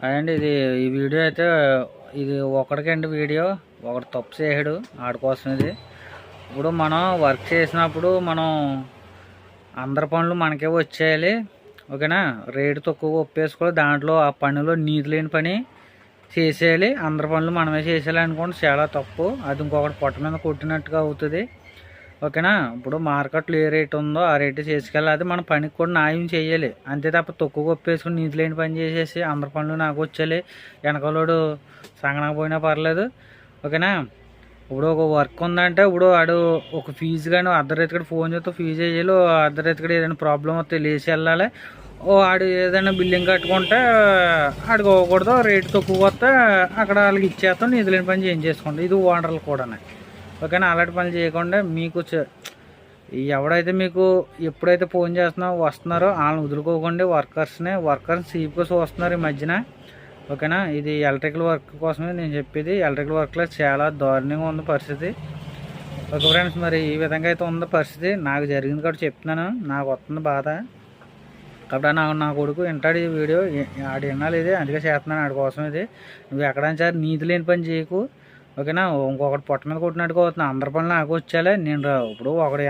And ఈ video అయితే ఇది ఒకడికండి వీడియో ఒకటి తప్పు చేయడు ఆడి కోసం ఇది. ఇప్పుడు మనం వర్క్ చేసినప్పుడు మనం అందరి పనులు మనకే వచ్చేయాలి, ఓకేనా. రేటు తక్కువ ఒప్పేసుకోవాలి, దాంట్లో ఆ పనిలో నీతి లేని పని చేసేయాలి, అందరి పనులు మనమే చేసేయాలి అనుకోండి, చాలా తప్పు. అది ఇంకొకటి పొట్ట మీద కొట్టినట్టుగా అవుతుంది, ఓకేనా. ఇప్పుడు మార్కెట్లో ఏ రేటు ఉందో ఆ రేటు చేసుకెళ్ళాలి, అది మన పనికి కూడా న్యాయం చేయాలి, అంతే తప్ప తక్కువ ఒప్పేసుకుని నీతి లేని పని చేసేసి అందరి పనులు నాకు వచ్చేయాలి, వెనకలోడు సంగనకపోయినా పర్లేదు, ఓకేనా. ఇప్పుడు ఒక వర్క్ ఉందంటే ఇప్పుడు వాడు ఒక ఫీజు కానీ అర్ధరైతుకడ ఫోన్ చేస్తే ఫీజు వేయాలి, అర్ధరైతుకడ ఏదైనా ప్రాబ్లం వస్తే లేచి వెళ్ళాలి, ఆడు ఏదైనా బిల్లింగ్ కట్టుకుంటే ఆడికి అవ్వకూడదు, రేటు తక్కువ వస్తే అక్కడ వాళ్ళకి ఇచ్చేస్తాం, నీతి లేని పని చేయించేసుకోండి, ఇది ఓనర్లు కూడా, ఓకేనా. అలాంటి పనులు చేయకుండా మీకు ఎవడైతే మీకు ఎప్పుడైతే ఫోన్ చేస్తున్నారో వస్తున్నారో వాళ్ళని వదులుకోకండి, వర్కర్స్ చీప్గా చూస్తున్నారు ఈ మధ్యన, ఓకేనా. ఇది ఎలక్ట్రికల్ వర్క్ కోసమే నేను చెప్పేది. ఎలక్ట్రికల్ వర్క్లో చాలా దారుణంగా ఉంది పరిస్థితి, ఓకే ఫ్రెండ్స్. మరి ఈ విధంగా అయితే ఉంది పరిస్థితి, నాకు జరిగింది కాబట్టి చెప్తున్నాను, నాకు వస్తుంది బాధ కాబట్టి నా కొడుకు వింటాడు ఈ వీడియో, ఆడు వినాలి ఇది, అందుకే చేస్తున్నాను ఆడి కోసం ఇది. నువ్వు ఎక్కడైనా సరే నీతి లేని పని చేయకు, ఓకేనా. ఇంకొకటి పొట్ట మీద కొట్టినట్టుగా అవుతుంది, అందరి పనులు నాకు వచ్చేయాలి, నేను ఇప్పుడు ఒకటి